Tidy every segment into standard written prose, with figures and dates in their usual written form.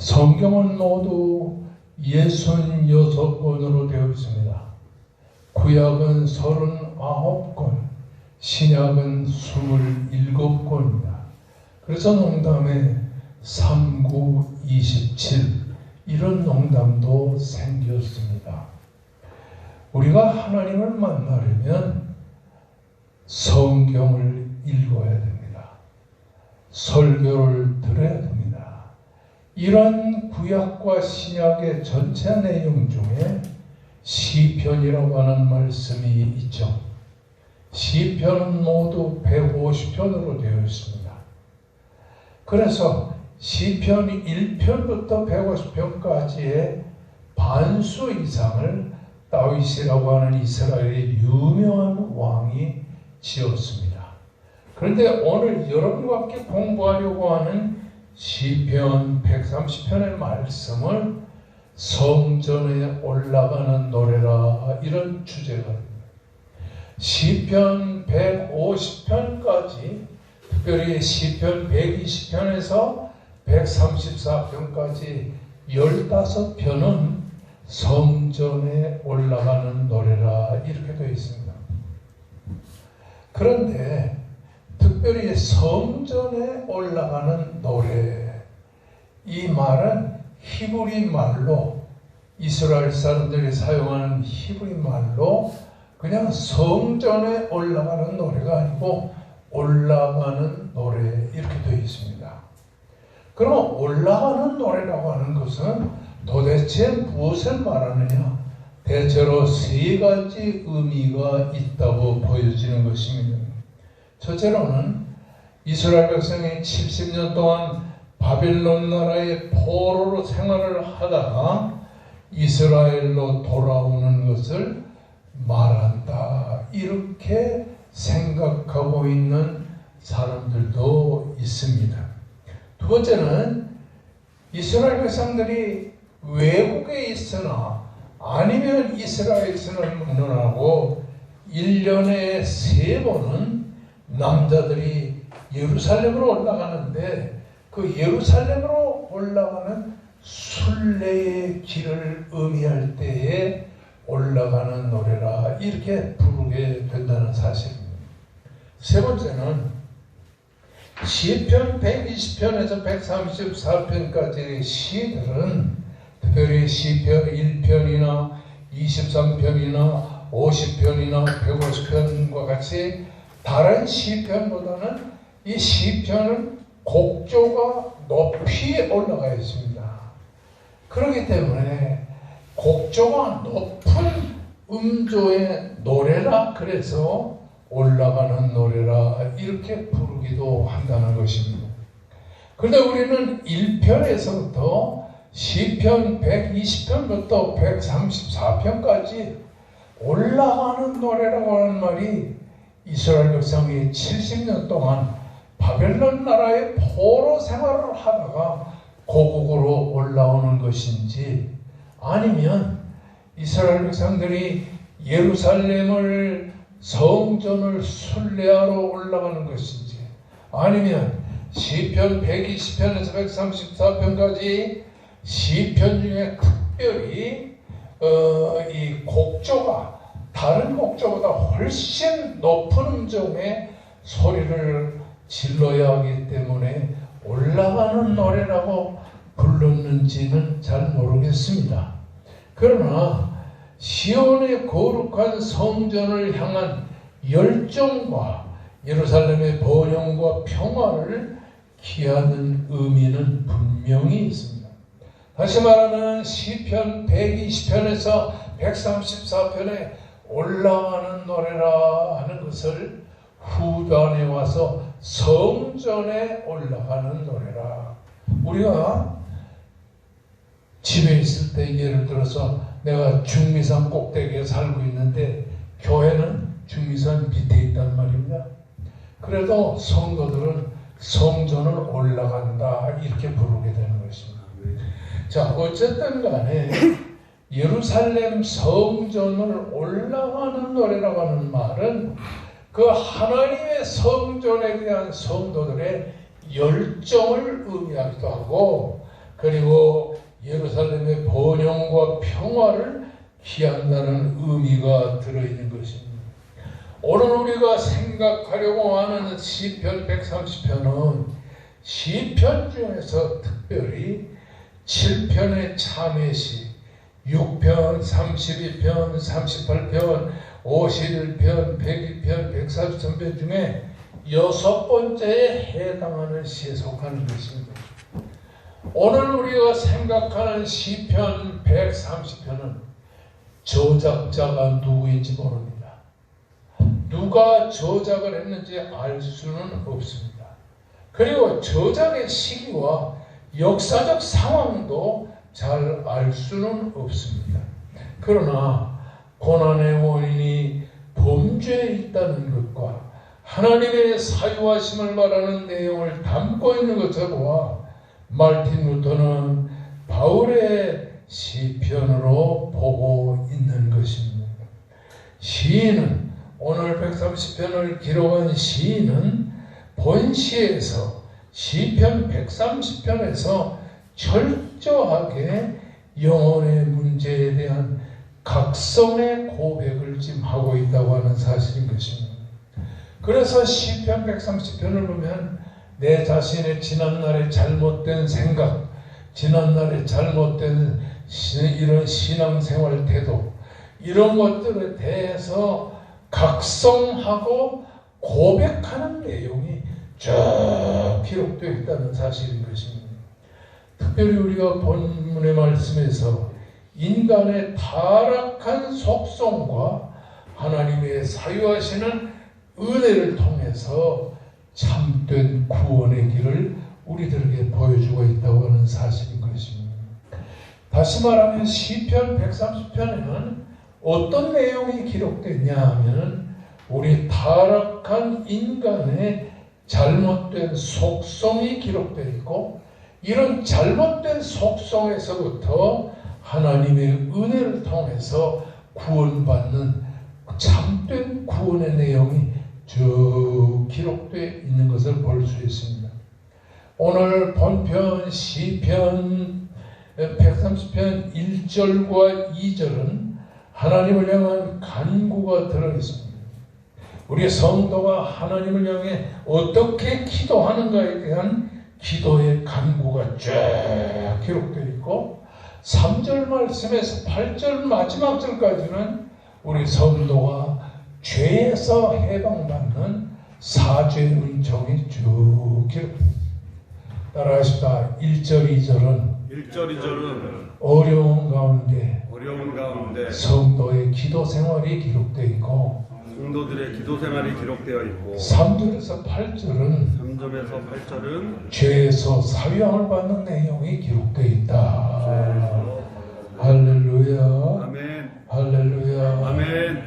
성경은 모두 66권으로 되어 있습니다. 구약은 39권, 신약은 27권입니다. 그래서 농담에 3927 이런 농담도 생겼습니다. 우리가 하나님을 만나려면 성경을 읽어야 됩니다. 설교를 들어야 됩니다. 이런 구약과 신약의 전체 내용 중에 시편이라고 하는 말씀이 있죠. 시편은 모두 150편으로 되어 있습니다. 그래서 시편 1편부터 150편까지의 반수 이상을 다윗이라고 하는 이스라엘의 유명한 왕이 지었습니다. 그런데 오늘 여러분과 함께 공부하려고 하는 시편 130편의 말씀을 성전에 올라가는 노래라 이런 주제가 됩니다. 시편 150편까지 특별히 시편 120편에서 134편까지 15편은 성전에 올라가는 노래라 이렇게 되어 있습니다. 그런데 특별히 성전에 올라가는 노래, 이 말은 히브리 말로, 이스라엘 사람들이 사용하는 히브리 말로 그냥 성전에 올라가는 노래가 아니고 올라가는 노래 이렇게 되어 있습니다. 그럼 올라가는 노래라고 하는 것은 도대체 무엇을 말하느냐? 대체로 세 가지 의미가 있다고 보여지는 것입니다. 첫째로는 이스라엘 백성이 70년 동안 바빌론 나라의 포로로 생활을 하다가 이스라엘로 돌아오는 것을 말한다. 이렇게 생각하고 있는 사람들도 있습니다. 두 번째는 이스라엘 백성들이 외국에 있으나 아니면 이스라엘에서는 묻는하고 1년에 3번은 남자들이 예루살렘으로 올라가는데 그 예루살렘으로 올라가는 순례의 길을 의미할 때에 올라가는 노래라 이렇게 부르게 된다는 사실입니다. 세 번째는 시편 120편에서 134편까지의 시들은 특별히 시편 1편이나 23편이나 50편이나 150편과 같이 다른 시편보다는 이 시편은 곡조가 높이 올라가 있습니다. 그렇기 때문에 곡조가 높은 음조의 노래라 그래서 올라가는 노래라 이렇게 부르기도 한다는 것입니다. 그런데 우리는 1편에서부터 시편 120편부터 134편까지 올라가는 노래라고 하는 말이 이스라엘 백성이 70년 동안 바벨론 나라의 포로 생활을 하다가 고국으로 올라오는 것인지 아니면 이스라엘 백성들이 예루살렘을 성전을 순례하러 올라가는 것인지 아니면 시편 120편에서 134편까지 시편 중에 특별히 이 곡조가 다른 곡조보다 훨씬 높은 음정의 소리를 질러야 하기 때문에 올라가는 노래라고 불렀는지는 잘 모르겠습니다. 그러나 시온의 거룩한 성전을 향한 열정과 예루살렘의 번영과 평화를 기하는 의미는 분명히 있습니다. 다시 말하면 시편 120편에서 134편에 올라가는 노래라 하는 것을 후반에 와서 성전에 올라가는 노래라. 우리가 집에 있을 때 예를 들어서 내가 중미산 꼭대기에 살고 있는데 교회는 중미산 밑에 있단 말입니다. 그래도 성도들은 성전을 올라간다 이렇게 부르게 되는 것입니다. 자, 어쨌든 간에 예루살렘 성전을 올라가는 노래라고 하는 말은 그 하나님의 성전에 대한 성도들의 열정을 의미하기도 하고 그리고 예루살렘의 번영과 평화를 기한다는 의미가 들어있는 것입니다. 오늘 우리가 생각하려고 하는 시편 130편은 시편 중에서 특별히 7편의 참회시, 6편, 32편, 38편, 51편, 102편, 143편 중에 6번째에 해당하는 시에 속하는 것입니다. 오늘 우리가 생각하는 시편 130편은 저작자가 누구인지 모릅니다. 누가 저작을 했는지 알 수는 없습니다. 그리고 저작의 시기와 역사적 상황도 잘 알 수는 없습니다. 그러나 고난의 원인이 범죄에 있다는 것과 하나님의 사유하심을 말하는 내용을 담고 있는 것으로와 말틴 루터는 바울의 시편으로 보고 있는 것입니다. 시인은 오늘 130편을 기록한 시인은 본시에서 시편 130편에서 철저하게 영혼의 문제에 대한 각성의 고백을 지금 하고 있다고 하는 사실인 것입니다. 그래서 시편 130편을 보면 내 자신의 지난날의 잘못된 생각, 지난날의 잘못된 이런 신앙생활 태도, 이런 것들에 대해서 각성하고 고백하는 내용이 쭉 기록되어 있다는 사실인 것입니다. 특별히 우리가 본문의 말씀에서 인간의 타락한 속성과 하나님의 사유하시는 은혜를 통해서 참된 구원의 길을 우리들에게 보여주고 있다고 하는 사실인 것입니다. 다시 말하면 시편 130편에는 어떤 내용이 기록되냐 하면 우리 타락한 인간의 잘못된 속성이 기록되어 있고, 이런 잘못된 속성에서부터 하나님의 은혜를 통해서 구원받는 참된 구원의 내용이 쭉 기록되어 있는 것을 볼 수 있습니다. 오늘 본편 시편 130편 1절과 2절은 하나님을 향한 간구가 들어있습니다. 우리 성도가 하나님을 향해 어떻게 기도하는가에 대한 기도의 간구가 쭉 기록되어 있고, 3절 말씀에서 8절 마지막 절까지는 우리 성도가 죄에서 해방받는 사죄의 은총이 쭉 기록됩니다. 따라하십시다. 1절 2절은 어려운 가운데 성도의 기도 생활이 기록되어 있고, 성도들의 기도 생활이 기록되어 있고, 3절에서 8절은 죄에서 사유함을 받는 내용이 기록되어 있다. 할렐루야. 아멘. 할렐루야. 아멘.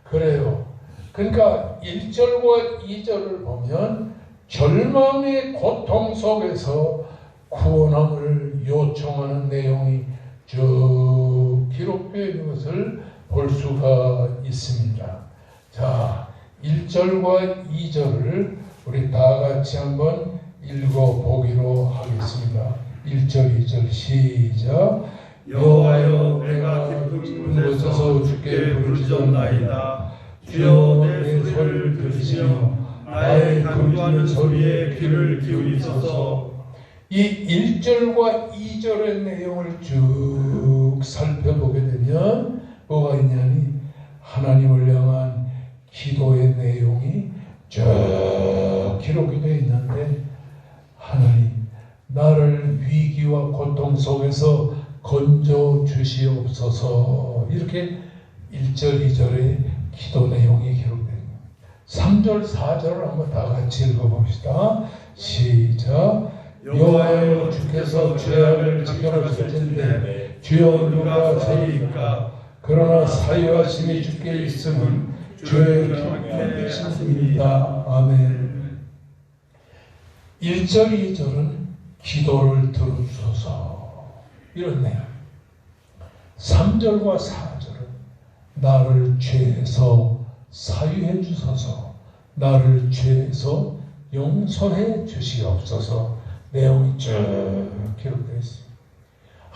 그래요. 그러니까 1절과 2절을 보면 절망의 고통 속에서 구원함을 요청하는 내용이 쭉 기록되어 있는 것을 볼 수가 있습니다. 자, 1절과 2절을 우리 다 같이 한번 읽어보기로 하겠습니다. 1절, 2절 시작. 여호와여, 내가 깊은 곳에서 주께 부르짖었나이다. 주여, 내 소리를 들으시며 나의 간구하는 소리에 귀를 기울이소서. 이 1절과 2절의 내용을 쭉 살펴보게 되면 뭐가 있냐니 하나님을 향한 기도의 내용이 쭉 기록이 되어 있는데, 하나님 나를 위기와 고통 속에서 건져 주시옵소서, 이렇게 1절 2절의 기도 내용이 기록됩니다. 3절 4절을 한번 다 같이 읽어봅시다. 시작. 여호와여, 주께서 죄악을 지켜주실진데 주여 누가 죄이까? 그러나 사유하심이 주께 있음은 주의 기쁨이십니다. 아멘. 1절 2절은 기도를 들어주소서, 이런 내용. 3절과 4절은 나를 죄에서 사유해 주소서, 나를 죄에서 용서해 주시옵소서, 내용이 쭉 기록되어 있습니다.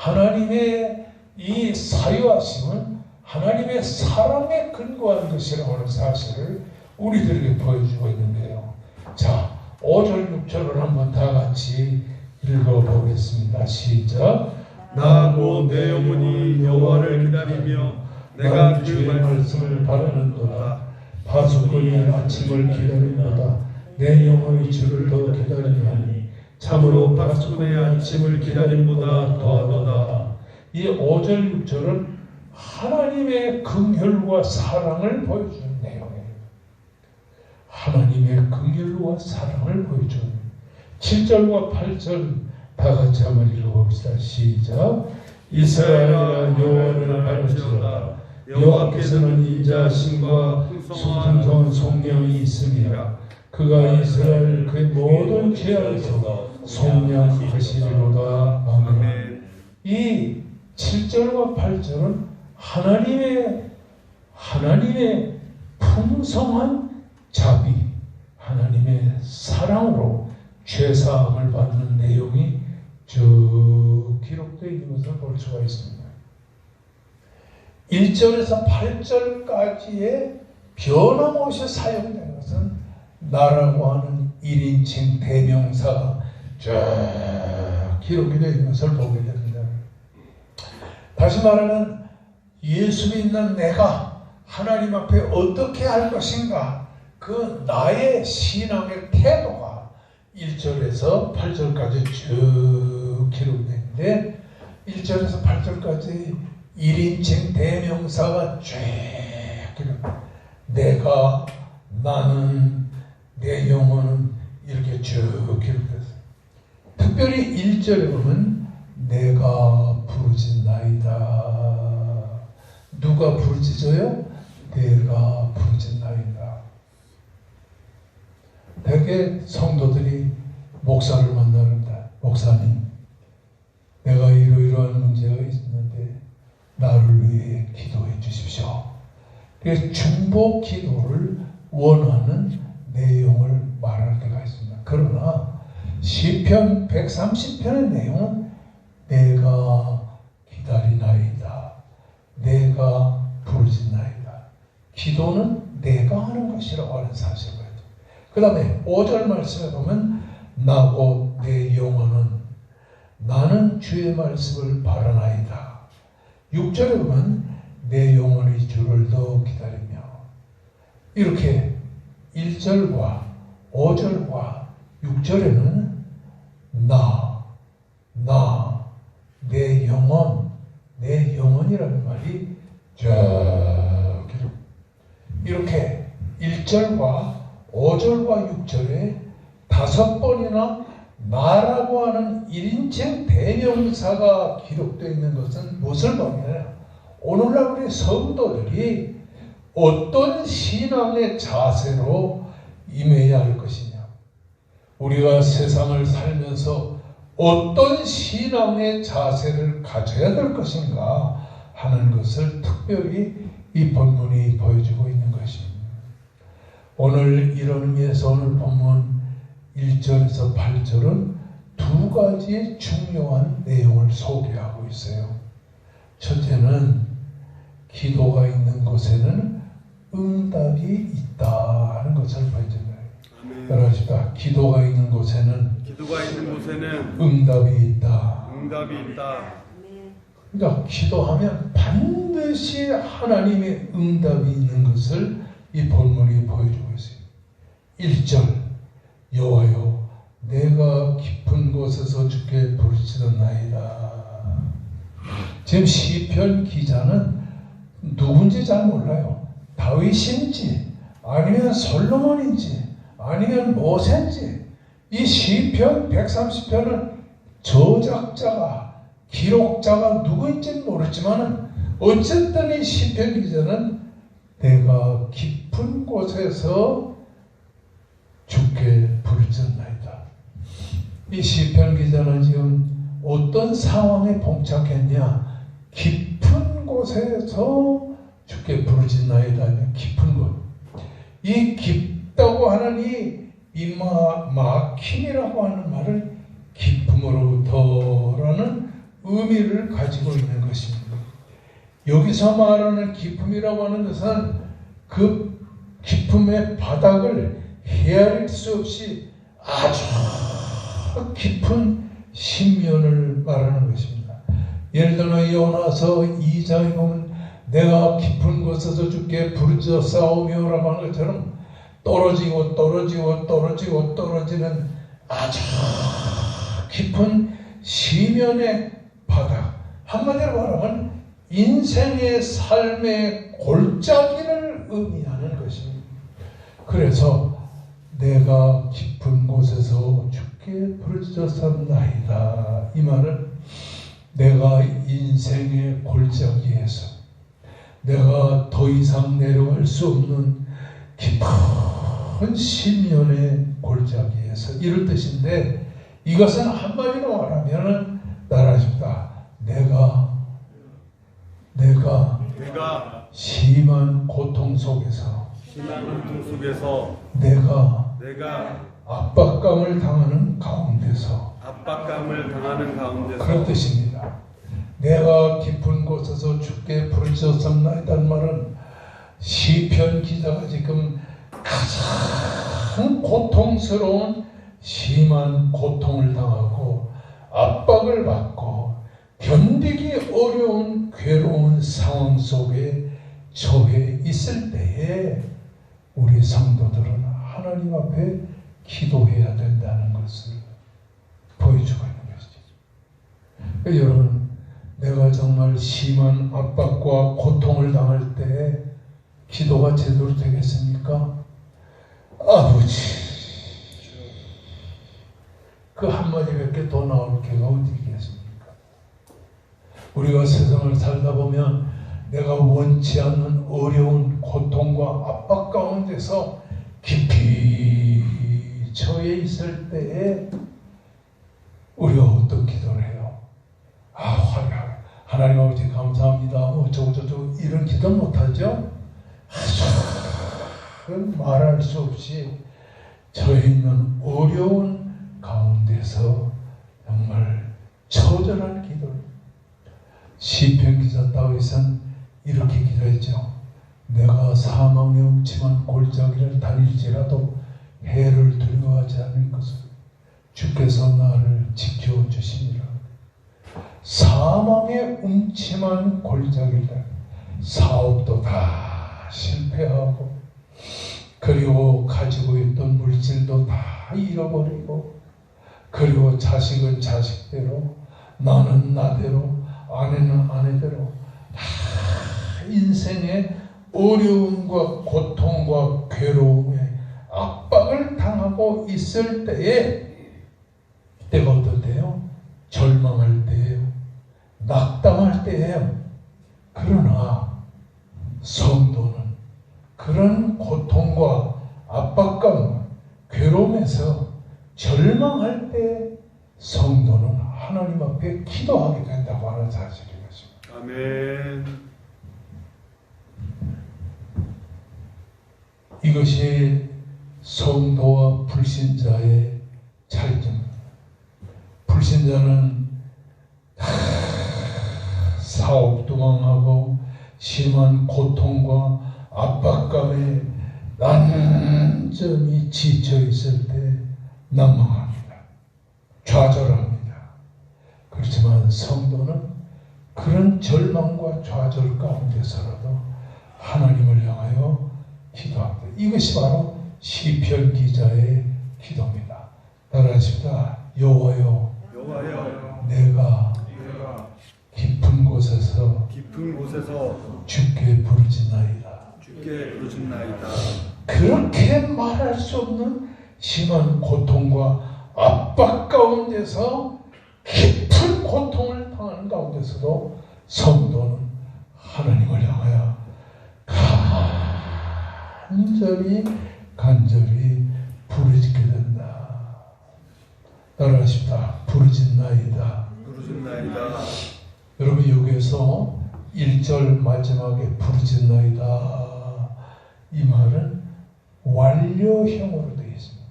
하나님의 이 사유하심은 하나님의 사랑에 근거한 것이라고 하는 사실을 우리들에게 보여주고 있는데요. 자, 5절 6절을 한번 다 같이 읽어보겠습니다. 시작. 나하고 내 영혼이 여호와를 기다리며 내가 그 말씀을 바라는도다. 파수꾼이 아침을 기다리노다. 내 영혼이 주를 더 기다리나니 참으로 파수꾼의 아침을 기다림보다 더하도다. 이 5절 6절은 하나님의 긍휼과 사랑을 보여주는 내용이에요. 하나님의 긍휼과 사랑을 보여주는 7절과 8절 다 같이 한번 읽어봅시다. 시작. 이스라엘아 여호와를 바라지어다. 여호와께서는 인자하심과 풍성한 성령이 있음이라. 그가 이스라엘 그의 모든 죄악에서 속량하시리로다. 아멘. 이 7절과 8절은 하나님의 풍성한 자비, 하나님의 사랑으로 죄사함을 받는 내용이 기록되어 있는 것을 볼 수가 있습니다. 1절에서 8절까지의 변함없이 사용된 것은 나라고 하는 1인칭 대명사가 쫙 기록이 되어 있는 것을 보게 됩니다. 다시 말하면 예수 믿는 내가 하나님 앞에 어떻게 할 것인가, 그 나의 신앙의 태도가 1절에서 8절까지 쭉 기록되는데 1절에서 8절까지 1인칭 대명사가 쭉 기록. 내가, 나는, 내 영혼은 이렇게 쭉 기록됐어요. 특별히 1절에 보면 내가 부르짖나이다. 누가 부르짖어요? 내가 부르짖나이다. 대개 성도들이 목사를 만나는다. 목사님, 내가 이러이러한 문제가 있는데 나를 위해 기도해 주십시오. 그래서 중보 기도를 원하는 내용을 말할 때가 있습니다. 그러나 시편 130편의 내용은 내가 기다리나이다. 내가 부르짖나이다. 기도는 내가 하는 것이라고 하는 사실을 봐야 돼요. 그 다음에 5절 말씀에 보면 나고 내 영혼은 나는 주의 말씀을 바라나이다. 6절에 보면 내 영혼이 주를 더 기다리며, 이렇게 1절과 5절과 6절에는 내 영혼, 내 영혼이라는 말이 쫙 이렇게 1절과 5절과 6절에 5번이나 나라고 하는 1인칭 대명사가 기록되어 있는 것은 무엇을 보면 오늘날 우리 성도들이 어떤 신앙의 자세로 임해야 할 것이냐, 우리가 세상을 살면서 어떤 신앙의 자세를 가져야 될 것인가 하는 것을 특별히 이 본문이 보여주고 있는 것입니다. 오늘 이런 의미에서 오늘 본문 1절에서 8절은 두 가지 중요한 내용을 소개하고 있어요. 첫째는 기도가 있는 곳에는 응답이 있다 하는 것을 보여줍니다. 따라합시다. 기도가 있는 곳에는 응답이 있다. 그러니까 기도하면 반드시 하나님의 응답이 있는 것을 이 본문이 보여주고 있어요. 1절 여호와여 내가 깊은 곳에서 주께 부르짖었나이다. 지금 시편 기자는 누군지 잘 몰라요. 다윗인지 아니면 솔로몬인지 아니면 모세인지, 이 시편 130편은 저작자가 기록자가 누구인지는 모르지만 어쨌든 이 시편 기자는 내가 깊은 곳에서 주께 부르짖나이다. 이 시편 기자는 지금 어떤 상황에 봉착했냐? 깊은 곳에서 주께 부르짖나이다. 깊은 곳. 이 깊다고 하는 이 막힘이라고 하는 말을 깊음으로부터라는 의미를 가지고 있는 것입니다. 여기서 말하는 기쁨이라고 하는 것은 그 기쁨의 바닥을 헤아릴 수 없이 아주 깊은 신면을 말하는 것입니다. 예를 들어 요나서 2장에 보면 내가 깊은 곳에서 주께 부르짖어 싸우며라고 하는 것처럼 떨어지고 떨어지는 아주 깊은 시면의 바닥, 한마디로 말하면 인생의 삶의 골짜기를 의미하는 것입니다. 그래서 내가 깊은 곳에서 주께 부르짖었사옵나이다. 이 말은 내가 인생의 골짜기에서 내가 더 이상 내려갈 수 없는 깊은 심연의 골짜기에서 이럴 뜻인데, 이것은 한마디로 말하면 나라십니다. 내가 심한 고통 속에서 내가 압박감을 당하는 가운데서 그런 뜻입니다. 내가 깊은 곳에서 주께 부르짖었사옵나이다는 말은 시편 기자가 지금 가장 고통스러운 심한 고통을 당하고 압박을 받고 견디기 어려운 괴로운 상황 속에 처해 있을 때에 우리 성도들은 하나님 앞에 기도해야 된다는 것을 보여주고 있는 것이죠. 여러분, 내가 정말 심한 압박과 고통을 당할 때 기도가 제대로 되겠습니까? 아버지, 그 한마디밖에 더 나올 게가 어디 있겠습니까? 우리가 세상을 살다 보면 내가 원치 않는 어려운 고통과 압박 가운데서 깊이 처해 있을 때에 우리가 어떤 기도를 해요? 화려하게 하나님 아버지 감사합니다. 어쩌고 이런 기도 못하죠? 말할 수 없이 처해 있는 어려운 가운데서 정말 처절한 기도를, 시편 기자 다윗은 이렇게 기도했죠. 내가 사망의 음침한 골짜기를 다닐지라도 해를 두려워하지 않을 것을 주께서 나를 지켜주시니라. 사망의 음침한 골짜기를, 사업도 다 실패하고 그리고 가지고 있던 물질도 다 잃어버리고 그리고 자식은 자식대로, 나는 나대로, 아내는 아내대로 다 인생의 어려움과 고통과 괴로움에 압박을 당하고 있을 때에, 때가 어떨 때요? 절망할 때예요. 낙담할 때예요. 그러나 성도는 그런 고통과 압박감, 괴로움에서 절망할 때 성도는 하나님 앞에 기도하게 된다고 하는 사실인 것입니다. 아멘. 이것이 성도와 불신자의 차이점입니다. 불신자는 사업도 망하고 심한 고통과 압박감에 완전히 지쳐 있을 때 난망합니다. 좌절합니다. 그렇지만 성도는 그런 절망과 좌절 가운데서라도 하나님을 향하여 기도합니다. 이것이 바로 시편 기자의 기도입니다. 따라하십니다. 여호와여, 내가 깊은 곳에서 주께 부르짖나이다. 그렇게 말할 수 없는 심한 고통과 압박 가운데서, 깊은 고통을 당하는 가운데서도 성도는 하나님을 향하여 간절히 부르짖게 된다. 따라하십니다. 부르짖나이다. 여러분, 여기에서 1절 마지막에 부르짖나이다, 이 말은 완료형으로 되어 있습니다.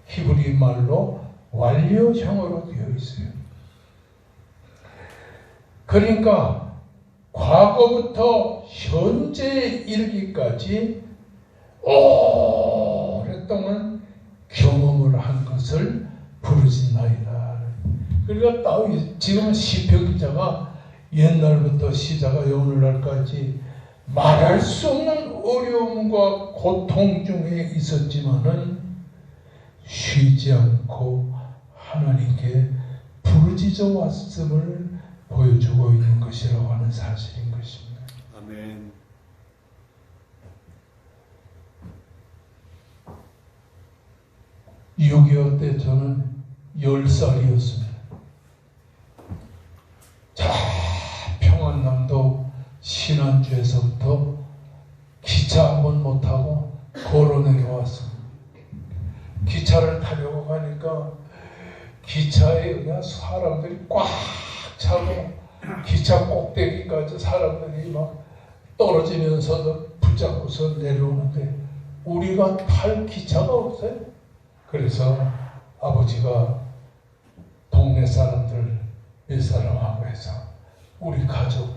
히브리 말로 완료형으로 되어 있어요. 그러니까 과거부터 현재에 이르기까지 오랫동안 경험을 한 것을 부르짖나이다. 그러니까 다윗, 지금은 시편 기자가 옛날부터 시작하여 오늘날까지 말할 수 없는 어려움과 고통 중에 있었지만은 쉬지 않고 하나님께 부르짖어 왔음을 보여주고 있는 것이라고 하는 사실인 것입니다. 아멘. 6.25 때 저는 10살이었습니다. 자, 평안남도 신안주에서부터 기차 한 번 못 타고 걸어 내려왔습니다. 기차를 타려고 가니까 기차에 그냥 사람들이 꽉 차고 기차 꼭대기까지 사람들이 막 떨어지면서도 붙잡고서 내려오는데 우리가 탈 기차가 없어요. 그래서 아버지가 동네 사람들 몇 사람하고 해서 우리 가족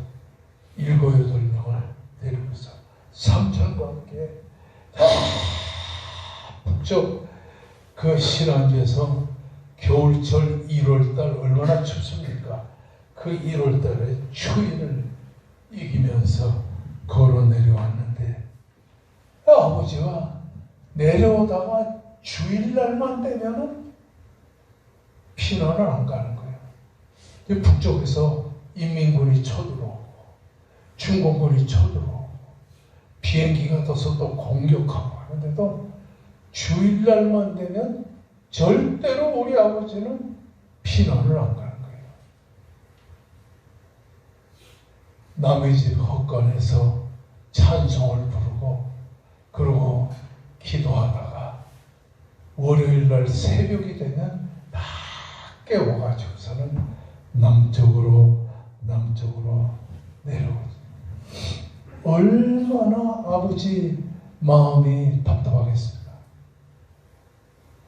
7, 8명을 데리고서 삼촌과 함께 북쪽 그 신안주에서 겨울철 1월달 얼마나 춥습니까? 그 1월달에 추위를 이기면서 걸어 내려왔는데 아버지가 내려오다가 주일날만 되면은 피난을 안 가는 거예요. 북쪽에서 인민군이 쳐들어오고 중공군이 쳐들어오고 비행기가 떠서 또 공격하고 하는데도 주일날만 되면 절대로 우리 아버지는 피난을 안 가는 거예요. 남의 집 헛간에서 찬송을 부르고 그러고 기도하다가 월요일날 새벽이 되면 다 깨워가지고서는 남쪽으로 내려오죠. 얼마나 아버지 마음이 답답하겠습니까?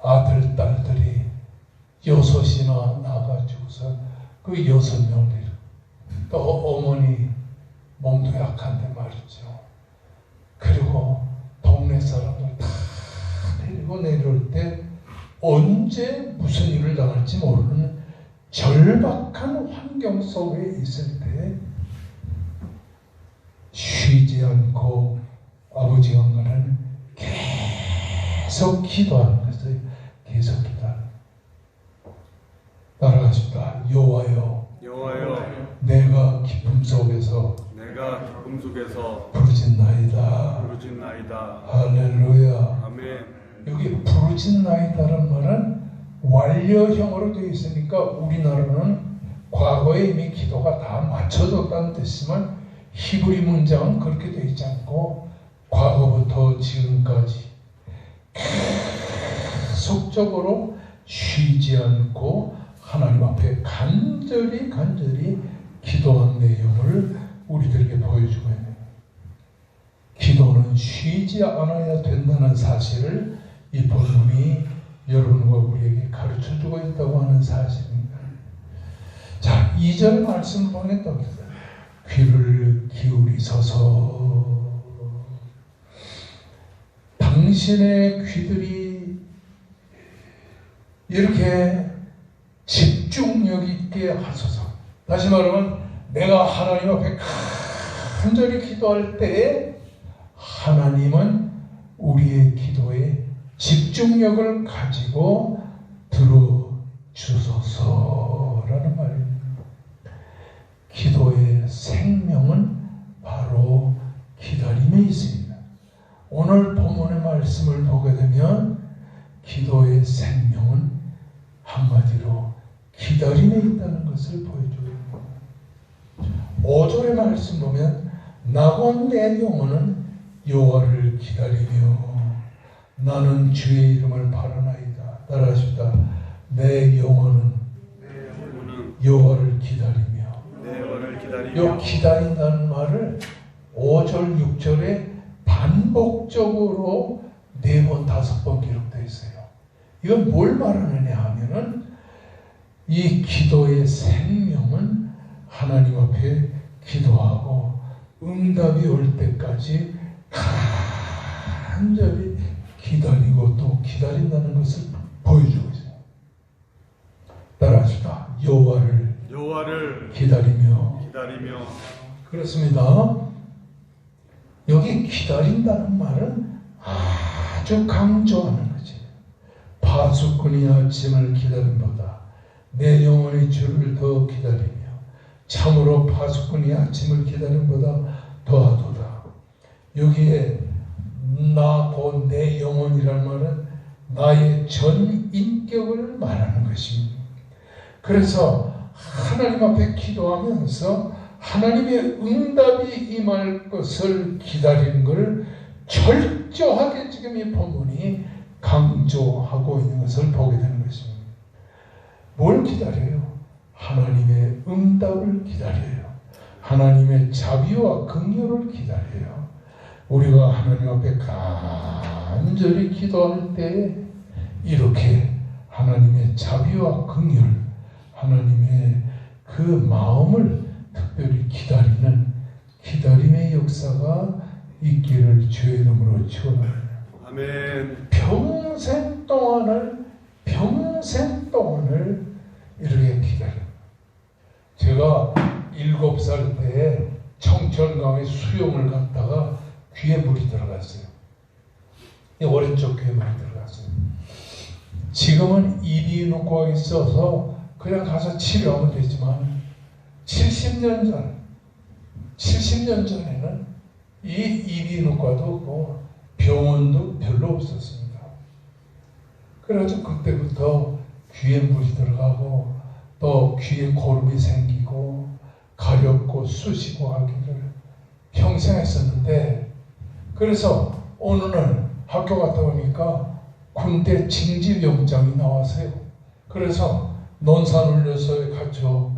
아들, 딸들이 6이나 나가지고서 그 6명 데리고 또 어머니 몸도 약한데 말이죠. 그리고 동네 사람들 다 데리고 내려올 때 언제 무슨 일을 당할지 모르는 절박한 환경 속에 있을 때 쉬지 않고 아버지 강가는 계속 기도하는 것을 계속 기도하는 따라가십니다. 여호와여 내가 기쁨 속에서 부르짖나이다. 할렐루야. 아멘. 여기 부르짖나이다라는 말은 완료형으로 되어 있으니까 우리나라는 과거에 이미 기도가 다 맞춰졌다는 뜻이지만 히브리 문장은 그렇게 되어 있지 않고 과거부터 지금까지 계속적으로 쉬지 않고 하나님 앞에 간절히 기도한 내용을 우리들에게 보여주고 있는 거예요. 기도는 쉬지 않아야 된다는 사실을 이 본문이 여러분과 우리에게 가르쳐주고 있다고 하는 사실입니다. 자, 2절 말씀 보냈다고 했어요. 귀를 기울이소서. 당신의 귀들이 이렇게 집중력 있게 하소서. 다시 말하면 내가 하나님 앞에 간절히 기도할 때에 하나님은 우리의 기도에 집중력을 가지고 들어주소서라는 말입니다. 기도의 생명은 바로 기다림에 있습니다. 오늘 본문의 말씀을 보게 되면 기도의 생명은 한마디로 기다림에 있다는 것을 보여주고 있습니다. 5절의 말씀 보면 나고 내 영혼은 여호와를 기다리며 나는 주의 이름을 바라나이다. 따라하십니다. 내 영혼은 여호와를 기다리며. 이 기다린다는 말을 5절, 6절에 반복적으로 4번, 5번 기록되어 있어요. 이건 뭘 말하느냐 하면은 이 기도의 생명은 하나님 앞에 기도하고 응답이 올 때까지 간절히 기다리고 또 기다린다는 것을 보여주고 있어요. 따라합시다. 여호와를 기다리며. 그렇습니다. 여기 기다린다는 말은 아주 강조하는 거지. 파수꾼이 아침을 기다림보다 내 영혼이 주를 더 기다리며 참으로 파수꾼이 아침을 기다림보다 더하도다. 여기에 나 곧 내 영혼이란 말은 나의 전 인격을 말하는 것입니다. 그래서 하나님 앞에 기도하면서 하나님의 응답이 임할 것을 기다리는 것을 철저하게 지금 이 본문이 강조하고 있는 것을 보게 되는 것입니다. 뭘 기다려요? 하나님의 응답을 기다려요. 하나님의 자비와 긍휼을 기다려요. 우리가 하나님 앞에 간절히 기도할 때 이렇게 하나님의 자비와 긍휼, 하나님의 그 마음을 특별히 기다리는 기다림의 역사가 있기를 주의 이름으로 축원합니다. 아멘. 평생 동안을 이렇게 기다려요. 제가 7살 때 청천강에 수영을 갔다가 귀에 물이 들어갔어요. 오른쪽 귀에 물이 들어갔어요. 지금은 이비인후과가 있어서 그냥 가서 치료하면 되지만 70년 전에는 이 이비인후과도 없고 병원도 별로 없었습니다. 그래가지고 그때부터 귀에 물이 들어가고 또 귀에 고름이 생기고 가렵고 쑤시고 하기를 평생 했었는데, 그래서 어느 날 학교 갔다 오니까 군대 징집영장이 나왔어요. 그래서 논산훈련소에 가서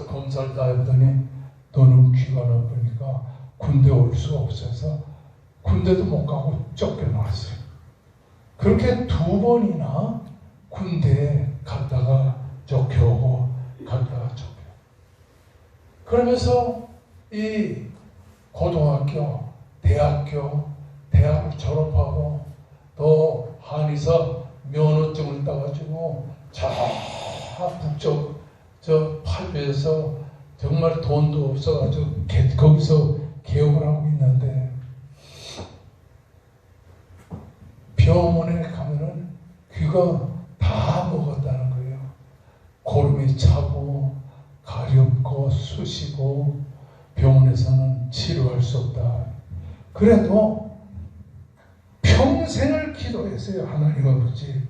검사를 다 했더니 너는 귀가 나쁘니까 군대 올 수가 없어서 군대도 못 가고 쫓겨나왔어요. 그렇게 2번이나 군대에 갔다가 쫓겨오고 갔다가 쫓겨. 그러면서 이 고등학교, 대학을 졸업하고 또 한의사 면허증을 따가지고 저 북쪽 저 팔배에서 정말 돈도 없어가지고 거기서 개업을 하고 있는데, 병원에 가면은 귀가 다 먹었다는 거예요. 고름이 차고 가렵고 쑤시고 병원에서는 치료할 수 없다. 그래도 평생을 기도했어요. 하나님 아버지,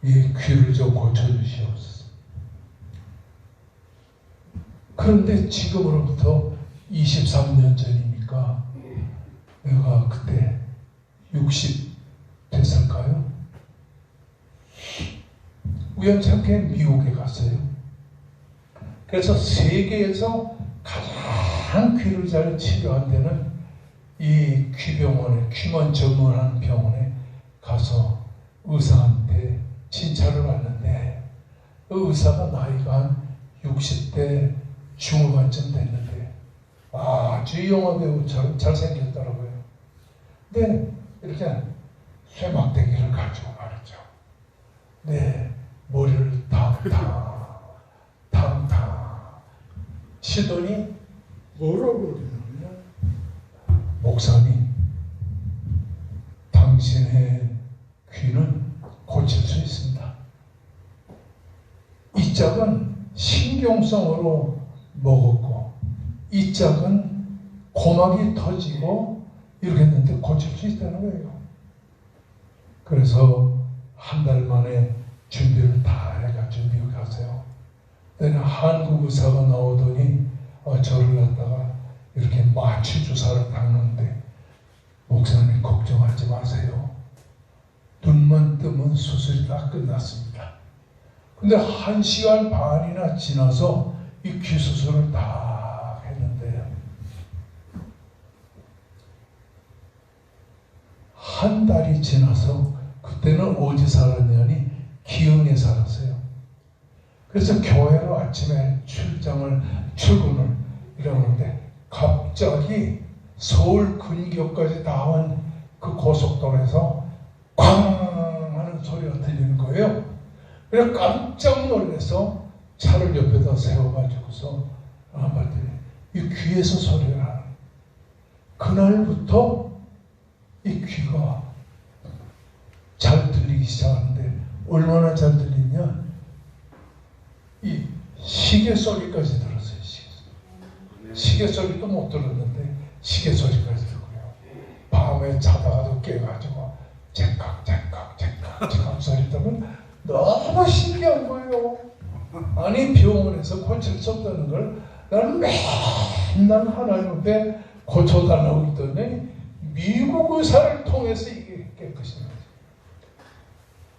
이 귀를 좀 고쳐주시옵소서. 그런데 지금으로부터 23년 전이니까 내가 그때 60 됐을까요? 우연찮게 미국에 갔어요. 그래서 세계에서 가장 귀를 잘 치료한 데는 이 귀병원에, 귀만 전문하는 병원에 가서 의사한테 진찰을 왔는데, 그 의사가 나이가 한 60대 중후반쯤 됐는데 아주 영화배우처럼 잘생겼더라고요. 근데 이렇게 쇠막대기를 가지고 말이죠. 네, 머리를 탕탕 치더니 뭐라고 그러냐면, 목사님, 당신의 귀는 고칠 수 있습니다. 이 짝은 신경성으로 먹었고 이 짝은 고막이 터지고 이렇게 했는데 고칠 수 있다는 거예요. 그래서 한 달 만에 준비를 다 해가지고 미국 가세요. 근데 한국 의사가 나오더니 저를 갖다가 이렇게 마취 주사를 닦는데, 목사님 걱정하지 마세요. 눈만 뜨면 수술이 다 끝났습니다. 근데 1시간 반이나 지나서 이 귀 수술을 다 했는데요. 한 달이 지나서, 그때는 어디 살았냐니 기흥에 살았어요. 그래서 교회로 아침에 출근을 이러는데 갑자기 서울 근교까지 닿은 그 고속도로에서 꽝 하는 소리가 들리는 거예요. 그래서 깜짝 놀라서 차를 옆에다 세워가지고서 봤더니 이 귀에서 소리가 나는. 그날부터 이 귀가 잘 들리기 시작하는데 얼마나 잘 들리냐? 이 시계 소리까지 들었어요. 시계 소리도 못 들었는데 시계 소리까지 들고요. 밤에 자다가도 깨가지고 잭각 소리 들으면 너무 신기한 거예요. 아니 병원에서 고칠 수 없다는 걸 나는 맨날 하나님 앞에 고쳐달라고 했더니 미국 의사를 통해서 이게 깨끗이 나죠.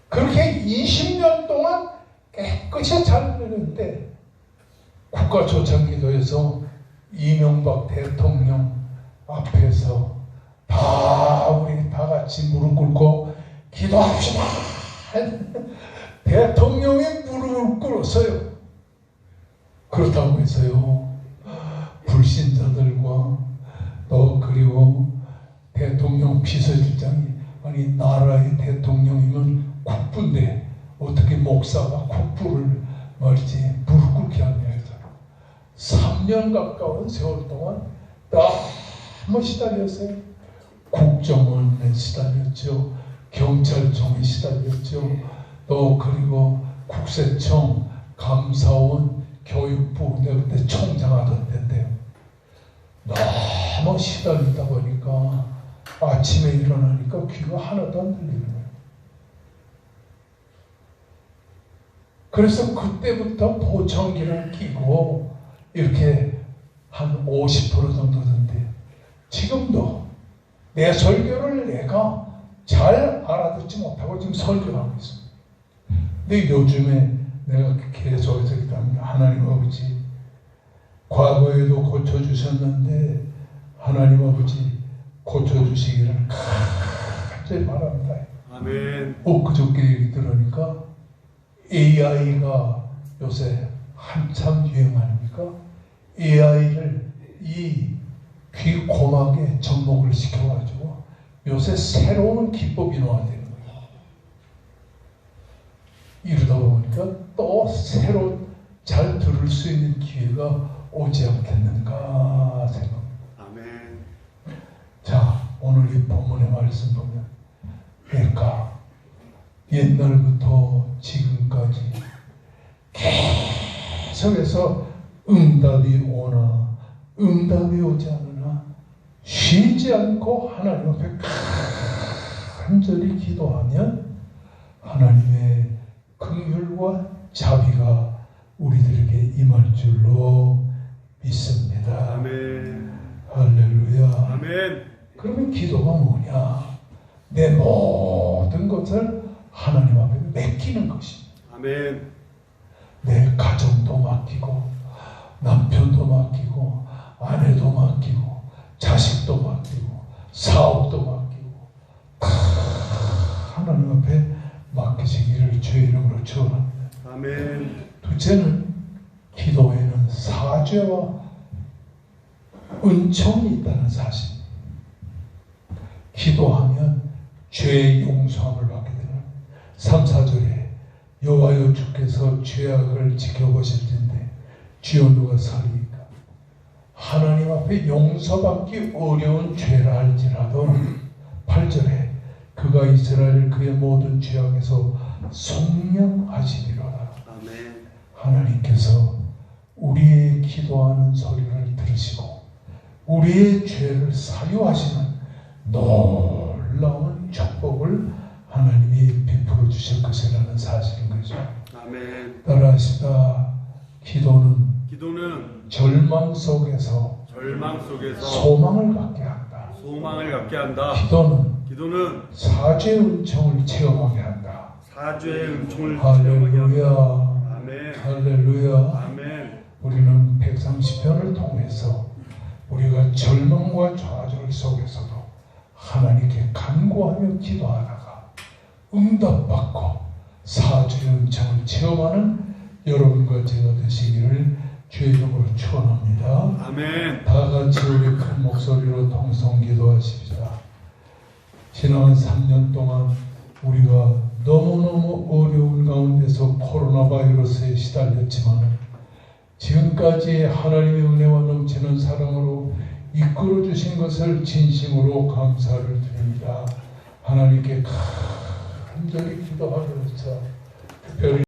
그렇게 20년 동안 깨끗이 잘 되는데 국가조창기도에서 이명박 대통령 앞에서 우리 다 같이 무릎 꿇고 기도합시다. 대통령이 무릎을 꿇었어요. 그렇다고 해서요, 불신자들과 또 그리고 대통령 비서실장이 아니 나라의 대통령이면 국부인데 어떻게 목사가 국부를 말이지 무릎 꿇게 하냐 해서 3년 가까운 세월 동안 너무 시달렸어요. 국정원에 시달렸죠. 경찰청에 시달렸죠. 또 그리고 국세청, 감사원, 교육부, 내가 그때 총장하던 때인데요. 너무 시달리다 보니까 아침에 일어나니까 귀가 하나도 안 들리는 거예요. 그래서 그때부터 보청기를 끼고 이렇게 한 50% 정도 된대요. 지금도 내 설교를 내가 잘 알아듣지 못하고 지금 설교하고 있습니다. 근데 요즘에 내가 계속해서 하나님 아버지 과거에도 고쳐주셨는데 하나님 아버지 고쳐주시기를 간절히 바랍니다. 아멘. 그저께 얘기 들으니까 AI가 요새 한참 유행 아닙니까? AI를 이 귀 고막에 접목을 시켜가지고 요새 새로운 기법이 나와야 되는 거예요. 이러다 보니까 또 새로 잘 들을 수 있는 기회가 오지 않겠는가 생각합니다. 아멘. 자, 오늘 이 본문의 말씀 보면 그러니까 옛날부터 지금까지 계속해서 응답이 오나 응답이 오지 않으나 쉬지 않고 하나님 앞에 간절히 기도하면 하나님의 긍휼과 자비가 우리들에게 임할 줄로 믿습니다. 아멘. 할렐루야. 아멘. 그러면 기도가 뭐냐? 내 모든 것을 하나님 앞에 맡기는 것입니다. 아멘. 내 가정도 맡기고 남편도 맡기고 아내도 맡기고 자식도 맡기고 사업도 맡기고 다 하나님 앞에 맡기시기를 주의 이름으로 축원합니다. 아멘. 둘째는 기도에는 사죄와 은총이 있다는 사실. 기도하면 죄의 용서함을 받게 되는 3, 4절에 여호와여 주께서 죄악을 지켜보실 텐데 주여 누가 살리니까. 하나님 앞에 용서받기 어려운 죄라 할지라도 8절에 그가 이스라엘을 그의 모든 죄악에서 속량하시리로다. 아멘. 하나님께서 우리의 기도하는 소리를 들으시고 우리의 죄를 사유하시는 놀라운 축복을 하나님이 베풀어 주실 것이라는 사실인 거죠. 아멘. 따라하시다. 기도는 절망 속에서 소망을 갖게 한다. 소망을 갖게 한다. 기도는 사죄의 은총을 체험하게 한다. 사죄의 은총을 체험하게 할렐루야. 한다. 아멘. 할렐루야. 아멘. 우리는 130편을 통해서 우리가 절망과 좌절 속에서도 하나님께 간구하며 기도하다가 응답받고 사죄의 은총을 체험하는 여러분과 제가 되시기를 주의 이름으로 축원합니다. 아멘. 다 같이 우리 큰 목소리로 통성 기도하십시다. 지난 3년 동안 우리가 너무너무 어려운 가운데서 코로나 바이러스에 시달렸지만 지금까지 하나님의 은혜와 넘치는 사랑으로 이끌어 주신 것을 진심으로 감사를 드립니다. 하나님께 간절히 기도하면서 특별히